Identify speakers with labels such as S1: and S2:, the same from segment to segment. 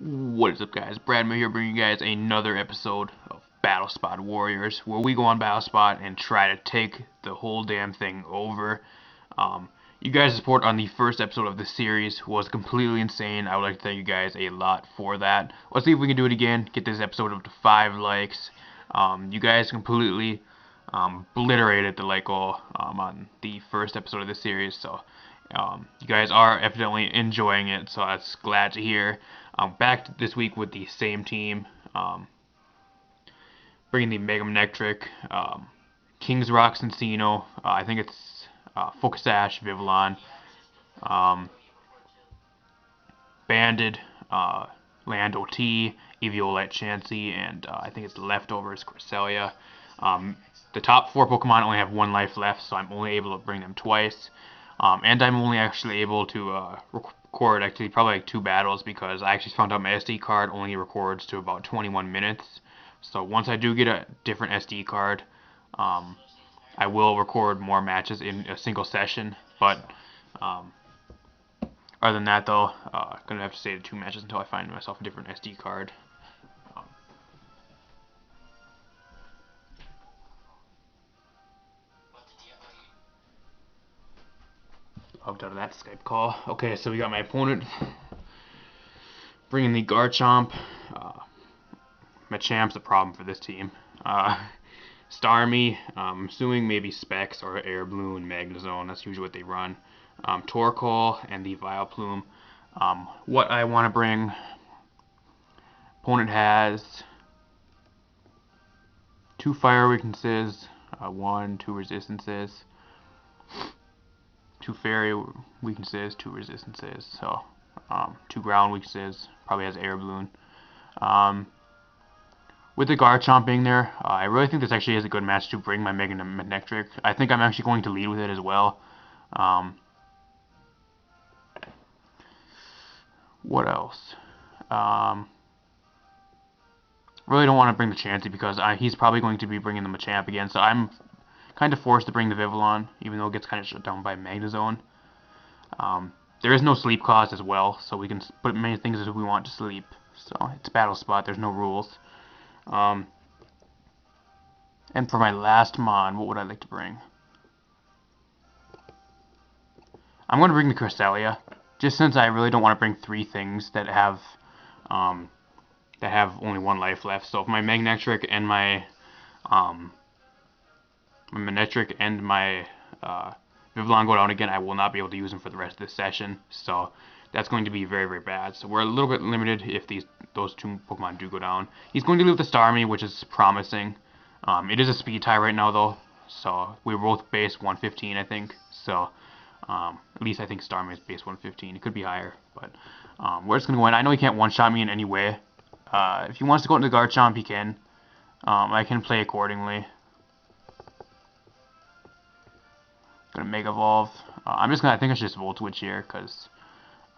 S1: What is up, guys? Bradman here, bringing you guys another episode of Battle Spot Warriors, where we go on Battle Spot and try to take the whole damn thing over. You guys' support on the first episode of this series was completely insane. I would like to thank you guys a lot for that. Let's see if we can do it again. Get this episode up to 5 likes. You guys completely obliterated the like goal on the first episode of this series, so you guys are evidently enjoying it, so that's glad to hear. Back this week with the same team, bringing the Mega Manectric, King's Rocks Encino, I think it's Focus Ash, Vivillon, Banded, Land OT, Eviolite Chansey, and I think it's Leftovers Cresselia. The top 4 Pokemon only have 1 life left, so I'm only able to bring them twice. And I'm only actually able to record actually probably like 2 battles, because I actually found out my SD card only records to about 21 minutes. So once I do get a different SD card, I will record more matches in a single session. But other than that, though, gonna have to stay to 2 matches until I find myself a different SD card. Logged out of that Skype call. Okay, so we got my opponent bringing the Garchomp. Machamp's a problem for this team. Starmie, assuming maybe Specs or Air Balloon, Magnezone. That's usually what they run. Torkoal and the Vileplume. What I want to bring. Opponent has 2 fire weaknesses, 1, 2 resistances, 2 fairy weaknesses, 2 resistances. So 2 ground weaknesses. Probably has Air Balloon. With the Garchomp being there, I really think this actually is a good match to bring my Mega Manectric. I think I'm actually going to lead with it as well. What else? Really don't want to bring the Chansey because he's probably going to be bringing the Machamp again, so I'm kind of forced to bring the Vivillon, even though it gets kind of shut down by Magnezone. There is no sleep cost as well, so we can put many things as we want to sleep. So it's Battle Spot, there's no rules. And for my last mon, what would I like to bring? I'm going to bring the Cresselia, just since I really don't want to bring 3 things that have only 1 life left. So if my Manectric and my Manectric and my Vivillon go down again, I will not be able to use them for the rest of this session. So that's going to be very, very bad. So we're a little bit limited if those 2 Pokemon do go down. He's going to leave the Starmie, which is promising. It is a speed tie right now, though. So we're both base 115, I think. So at least I think Starmie is base 115. It could be higher, but we're just going to go in. I know he can't one-shot me in any way. If he wants to go into the Garchomp, he can. I can play accordingly. Gonna Mega Evolve. I think I should just Volt Switch here, because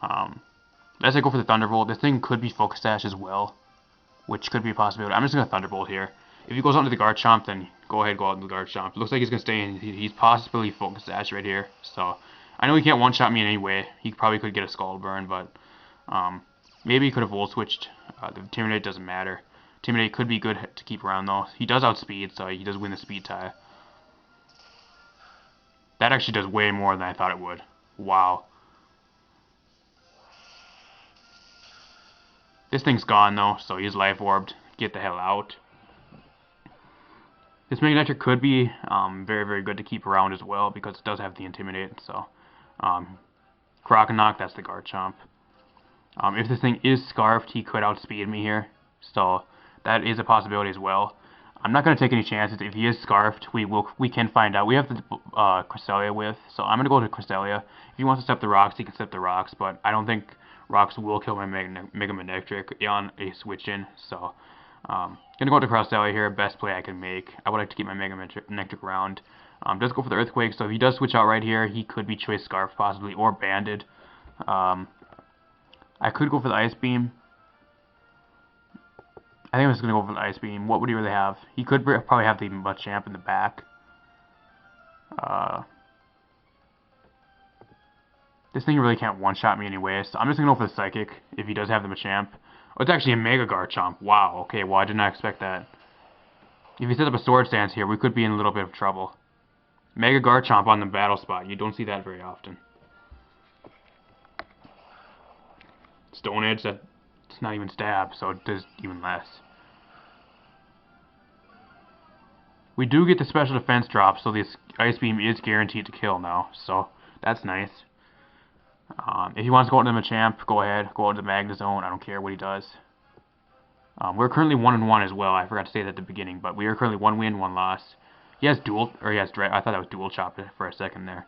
S1: as I go for the Thunderbolt, this thing could be Focus Sash as well, which could be a possibility. I'm just gonna Thunderbolt here. If he goes onto the Garchomp, then go ahead, go out into the Garchomp. It looks like he's gonna stay in. He's possibly Focus Sash right here. So I know he can't one-shot me in any way. He probably could get a Skull Burn, but maybe he could have Volt Switched. The Intimidate doesn't matter. Intimidate could be good to keep around, though. He does outspeed, so he does win the speed tie. That actually does way more than I thought it would. Wow. This thing's gone, though, so he's Life Orbed. Get the hell out. This Manectric could be very, very good to keep around as well, because it does have the Intimidate. So, Croconaw, that's the Garchomp. If this thing is Scarfed, he could outspeed me here. So, that is a possibility as well. I'm not going to take any chances. If he is Scarfed, we can find out. We have the Cresselia with, so I'm going to go to Cresselia. If he wants to step the rocks, he can step the rocks, but I don't think rocks will kill my Mega Manectric on a switch in. So going to go to Cresselia here, best play I can make. I would like to keep my Mega Manectric around. Does go for the Earthquake, so if he does switch out right here, he could be Choice Scarf possibly, or Banded. I could go for the Ice Beam. I think I'm just going to go for the Ice Beam. What would he really have? He could probably have the Machamp in the back. This thing really can't one-shot me anyway, so I'm just gonna go for the Psychic, if he does have the Machamp. Oh, it's actually a Mega Garchomp. Wow, okay, well, I did not expect that. If he set up a Sword Stance here, we could be in a little bit of trouble. Mega Garchomp on the battle spot. You don't see that very often. Stone Edge, that's not even stab, so it does even less. We do get the special defense drop, so this Ice Beam is guaranteed to kill now, so that's nice. If he wants to go into the Machamp, go ahead. Go into the Magnezone. I don't care what he does. We're currently 1-1 as well. I forgot to say that at the beginning, but we are currently 1 win, 1 loss. He has dual, or he has I thought that was dual chop for a second there.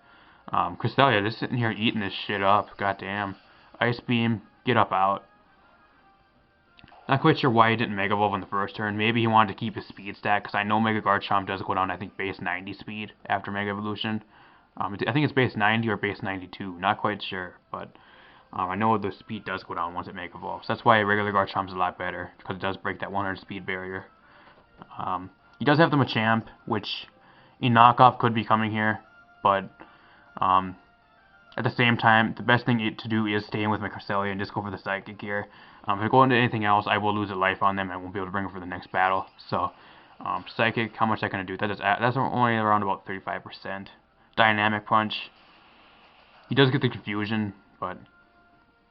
S1: Cresselia just sitting here eating this shit up. Goddamn. Ice Beam, get up out. Not quite sure why he didn't Mega Evolve on the first turn. Maybe he wanted to keep his speed stat, because I know Mega Garchomp does go down, I think, base 90 speed after Mega Evolution. I think it's base 90 or base 92. Not quite sure, but I know the speed does go down once it Mega Evolves. That's why a regular Garchomp is a lot better, because it does break that 100 speed barrier. He does have the Machamp, which a knockoff could be coming here, but at the same time, the best thing to do is stay in with my Cresselia and just go for the Psychic here. If I go into anything else, I will lose a life on them. I won't be able to bring them for the next battle. So, Psychic, how much I can do? That's only around about 35%. Dynamic Punch. He does get the Confusion, but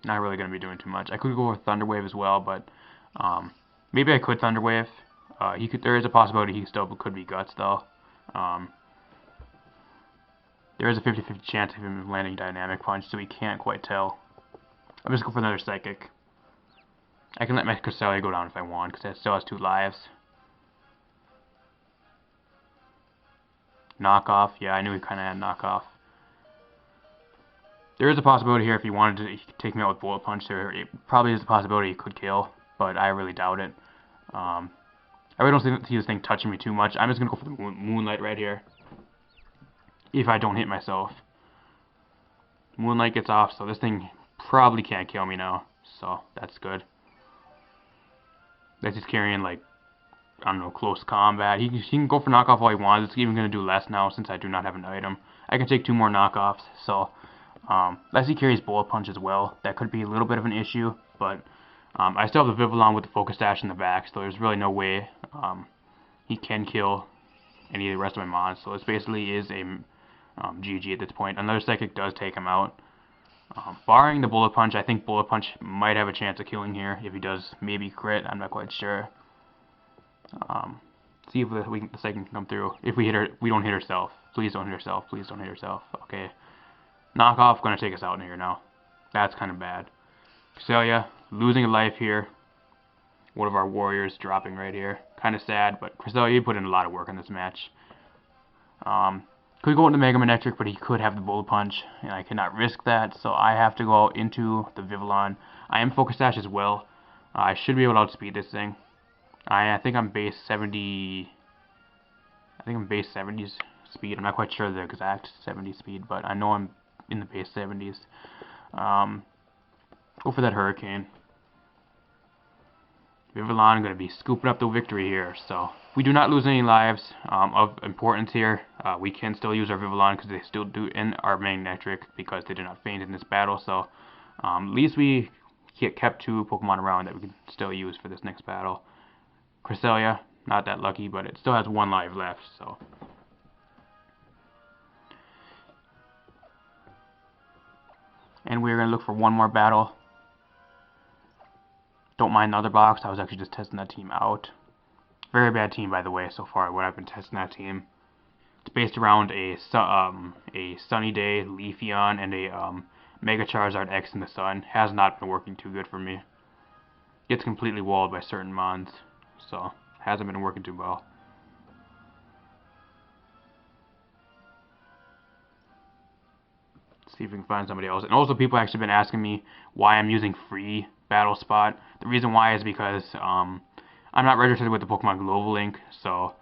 S1: not really going to be doing too much. I could go with Thunder Wave as well, but maybe I could Thunder Wave. There is a possibility he still could be Guts, though. There is a 50-50 chance of him landing Dynamic Punch, so we can't quite tell. I'm just going for another Psychic. I can let my Cresselia go down if I want, because it still has 2 lives. Knockoff. Yeah, I knew he kind of had knockoff. There is a possibility here if he wanted to take me out with Bullet Punch. There probably is a possibility he could kill, but I really doubt it. I really don't see this thing touching me too much. I'm just going to go for the Moonlight right here. If I don't hit myself. Moonlight gets off, so this thing probably can't kill me now. So, that's good. That's just carrying, like, I don't know, close combat. He can go for knockoff all he wants. It's even going to do less now since I do not have an item. I can take 2 more knockoffs, so unless he carries Bullet Punch as well, that could be a little bit of an issue, but I still have the Vivillon with the Focus Dash in the back, so there's really no way he can kill any of the rest of my mons, so this basically is a GG at this point. Another Psychic does take him out. Barring the Bullet Punch, I think Bullet Punch might have a chance of killing here. If he does, maybe crit. I'm not quite sure. See if the Psychic can come through. If we hit her, we don't hit herself. Please don't hit herself. Please don't hit herself. Okay. Knockoff gonna take us out in here now. That's kind of bad. Cresselia losing a life here. One of our warriors dropping right here. Kind of sad, but Cresselia, you put in a lot of work in this match. Could go into Mega Manectric, but he could have the Bullet Punch, and I cannot risk that, so I have to go into the Vivillon. I am Focus Dash as well. I should be able to outspeed this thing. I think I'm base 70. I think I'm base 70s speed. I'm not quite sure the exact 70 speed, but I know I'm in the base 70s. Go for that Hurricane. Vivillon going to be scooping up the victory here, so we do not lose any lives of importance here. We can still use our Vivillon because they still do in our Manectric because they did not faint in this battle, so at least we kept 2 Pokemon around that we can still use for this next battle. Cresselia, not that lucky, but it still has 1 life left, so. And we're going to look for 1 more battle. Don't mind the other box. I was actually just testing that team out. Very bad team, by the way, so far when I've been testing that team. It's based around a Sunny Day, Leafeon, and a Mega Charizard X in the Sun. Has not been working too good for me. Gets completely walled by certain mons, so hasn't been working too well. See if we can find somebody else. And also, people actually been asking me why I'm using free Battle Spot. The reason why is because I'm not registered with the Pokemon Global Link, so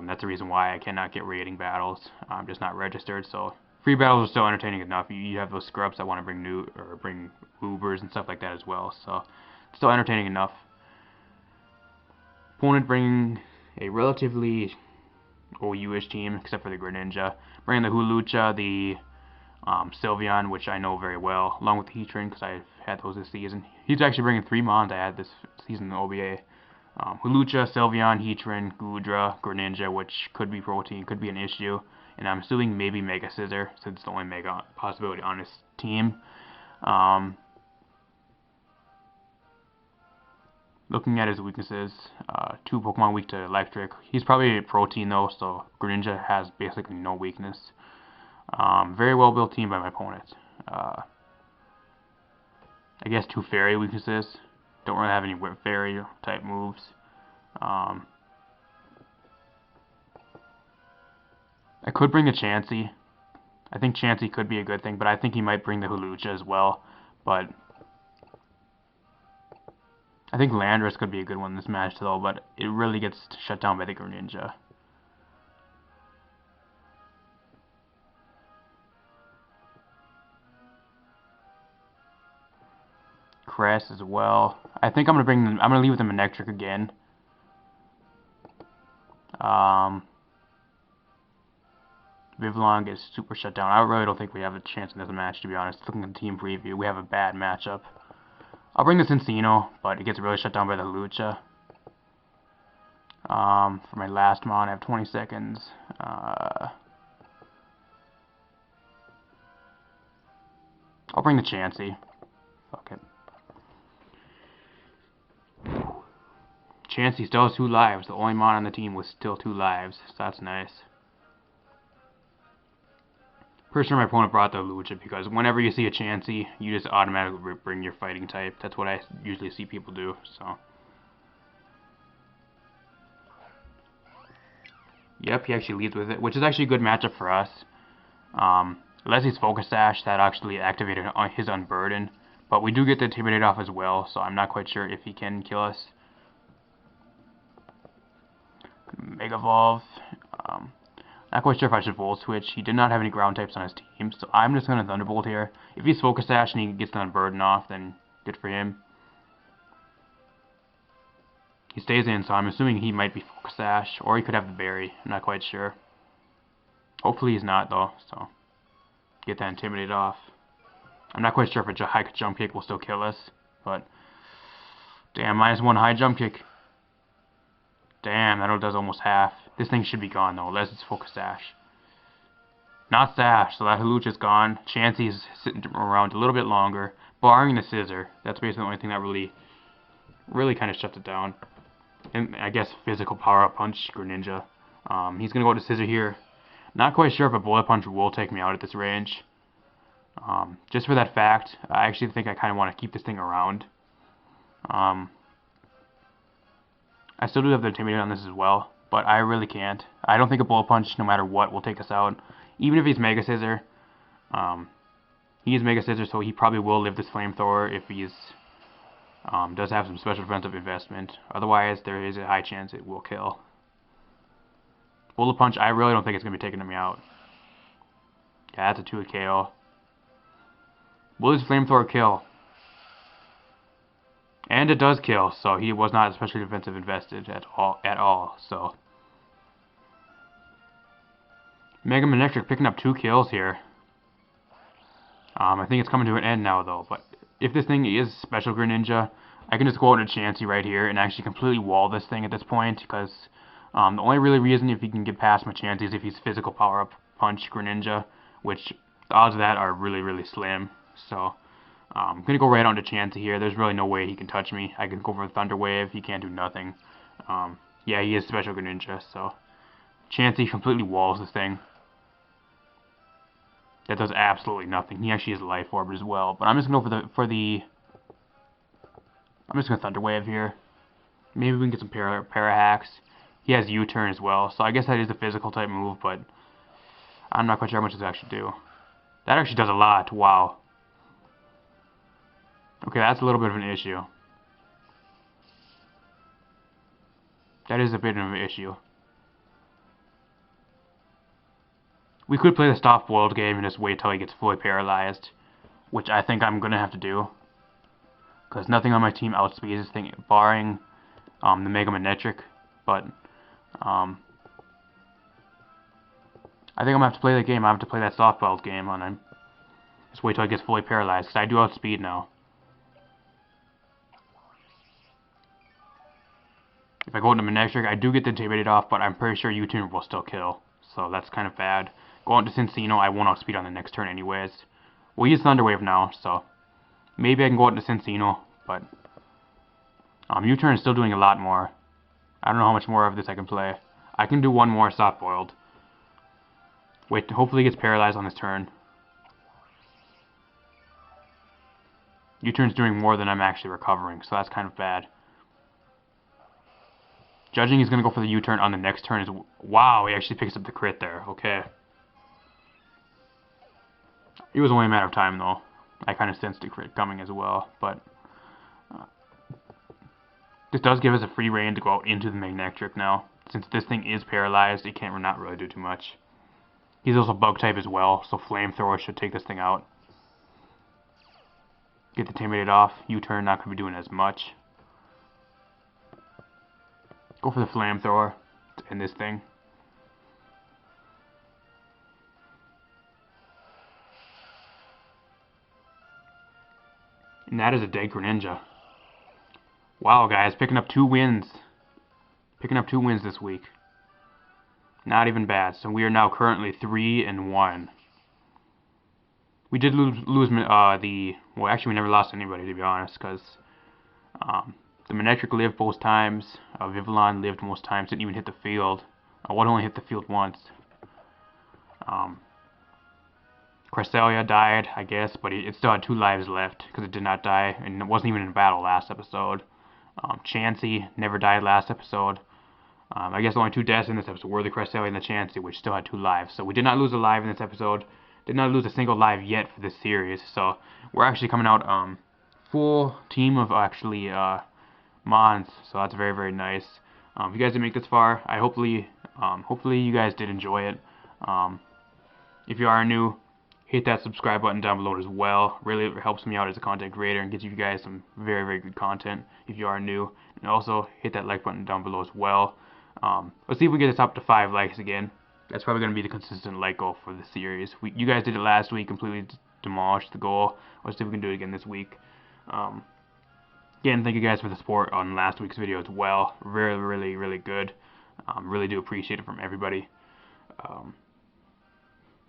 S1: that's the reason why I cannot get rating battles. I'm just not registered, so free battles are still entertaining enough. You have those scrubs that want to bring Ubers and stuff like that as well, so it's still entertaining enough. Opponent bringing a relatively OU-ish team, except for the Greninja. Bringing the Hulucha, the Sylveon, which I know very well, along with Heatran, because I've had those this season. He's actually bringing 3 Mons I had this season in the OBA. Hulucha, Sylveon, Heatran, Goodra, Greninja, which could be Protein, could be an issue. And I'm assuming maybe Mega Scissor, since it's the only Mega possibility on his team. Looking at his weaknesses, 2 Pokemon weak to Electric. He's probably a Protein though, so Greninja has basically no weakness. Very well built team by my opponent. I guess 2 Fairy weaknesses. Don't really have any Fairy type moves. I could bring a Chansey. I think Chansey could be a good thing, but I think he might bring the Hulucha as well. But I think Landorus could be a good one in this match though, but it really gets shut down by the Greninja. Cress as well. I think I'm gonna leave with the Manectric again. Vivillon gets super shut down. I really don't think we have a chance in this match, to be honest. Looking at the team preview, we have a bad matchup. I'll bring the Cincino, but it gets really shut down by the Lucha. For my last Mon, I have 20 seconds. I'll bring the Chansey. Fuck it. Chansey still has 2 lives. The only Mon on the team was still 2 lives, so that's nice. Pretty sure my opponent brought the Lucha because whenever you see a Chansey, you just automatically bring your fighting type. That's what I usually see people do, so. Yep, he actually leads with it, which is actually a good matchup for us. Leslie's Focus Sash, that actually activated his Unburden, but we do get the Intimidate off as well, so I'm not quite sure if he can kill us. Mega Evolve. Not quite sure if I should Volt Switch. He did not have any ground types on his team, so I'm just going to Thunderbolt here. If he's Focus Sash and he gets the Unburden off, then good for him. He stays in, so I'm assuming he might be Focus Sash, or he could have the Berry. I'm not quite sure. Hopefully he's not, though, so get that Intimidate off. I'm not quite sure if a high jump kick will still kill us, but damn, -1 high jump kick. Damn, that does almost half. This thing should be gone though, unless it's Focus Sash. Not Sash, so that Hulucha's gone. Chansey's sitting around a little bit longer, barring the Scissor. That's basically the only thing that really kind of shuts it down. And I guess physical power-up punch, Greninja. He's going to go to Scissor here. Not quite sure if a Bullet Punch will take me out at this range. Just for that fact, I actually think I kind of want to keep this thing around. I still do have the Intimidate on this as well, but I really can't. I don't think a Bullet Punch, no matter what, will take us out. Even if he's Mega Scissor. He is Mega Scissor, so he probably will live this Flamethrower if he's does have some special defensive investment. Otherwise, there is a high chance it will kill. Bullet Punch, I really don't think it's going to be taking me out. Yeah, that's a 2 KO. Will his Flamethrower kill? And it does kill, so he was not especially defensive invested at all. So Mega Manectric picking up 2 kills here. I think it's coming to an end now though, but if this thing is Special Greninja, I can just go out into Chansey right here and actually completely wall this thing at this point, because the only really reason if he can get past my Chansey is if he's Physical Power-Up Punch Greninja, which the odds of that are really slim. So I'm going to go right on to Chansey here. There's really no way he can touch me. I can go for a Thunder Wave. He can't do nothing. Yeah, he is Special Greninja, so Chansey completely walls this thing. That does absolutely nothing. He actually has Life Orb as well. But I'm just going to go I'm just going to Thunder Wave here. Maybe we can get some para hacks. He has U-turn as well, so I guess that is a physical type move, but I'm not quite sure how much this actually do. That actually does a lot. Wow. Okay, that's a little bit of an issue. That is a bit of an issue. We could play the Stop World game and just wait till he gets fully paralyzed, which I think I'm going to have to do. Because nothing on my team outspeeds this thing, barring the Mega Manectric. But I think I'm going to have to play the game. I have to play that Soft World game on him. Just wait till it gets fully paralyzed, because I do outspeed now. If I go into Manectric, I do get the Intimidated off, but I'm pretty sure U-turn will still kill. So that's kind of bad. Go into Cincino, I won't outspeed on the next turn anyways. We'll use Thunder Wave now, so maybe I can go into Cincino, but U-turn is still doing a lot more. I don't know how much more of this I can play. I can do one more Soft Boiled. Wait, hopefully he gets paralyzed on this turn. U-turn's doing more than I'm actually recovering, so that's kind of bad. Judging he's going to go for the U-turn on the next turn is... Wow, he actually picks up the crit there. Okay. It was only a matter of time, though. I kind of sensed a crit coming as well, but... this does give us a free reign to go out into the Manectric now. Since this thing is paralyzed, it can't not really do too much. He's also bug type as well, so Flamethrower should take this thing out. Get the Intimidated off. U-turn not going to be doing as much. Go for the Flamethrower to end this thing. And that is a dead Greninja. Wow, guys, picking up 2 wins. Picking up 2 wins this week. Not even bad. So we are now currently 3-1. We did lose well, actually we never lost anybody, to be honest, because the Manectric lived both times. Vivillon lived most times. Didn't even hit the field. One only hit the field once. Cresselia died, I guess, but it still had 2 lives left because it did not die, and it wasn't even in battle last episode. Chansey never died last episode. I guess only 2 deaths in this episode were the Cresselia and the Chansey, which still had 2 lives. So we did not lose a life in this episode. Did not lose a single life yet for this series. So we're actually coming out full team of actually Mons. So that's very, very nice. If you guys did make this far, hopefully you guys did enjoy it. If you are new, hit that subscribe button down below as well. Really helps me out as a content creator and gives you guys some very, very good content if you are new. And also hit that like button down below as well. Let's see if we get this up to 5 likes again. That's probably going to be the consistent like goal for the series. You guys did it last week, completely demolished the goal. Let's see if we can do it again this week. Again, thank you guys for the support on last week's video as well. Really, really, really good. Really do appreciate it from everybody.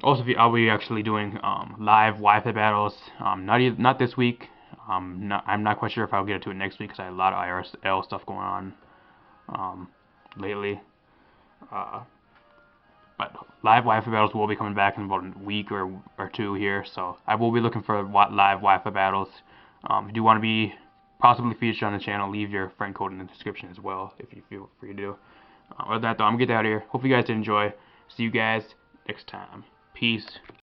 S1: Also, I'll be actually doing live Wi-Fi battles. Not this week. I'm not quite sure if I'll get to it next week because I have a lot of IRL stuff going on lately. But live Wi-Fi battles will be coming back in about a week or 2 here. So I will be looking for live Wi-Fi battles. If you do want to be possibly featured on the channel, leave your friend code in the description as well if you feel free to do. Other than that, though, I'm going to get out of here. Hope you guys did enjoy. See you guys next time. Peace.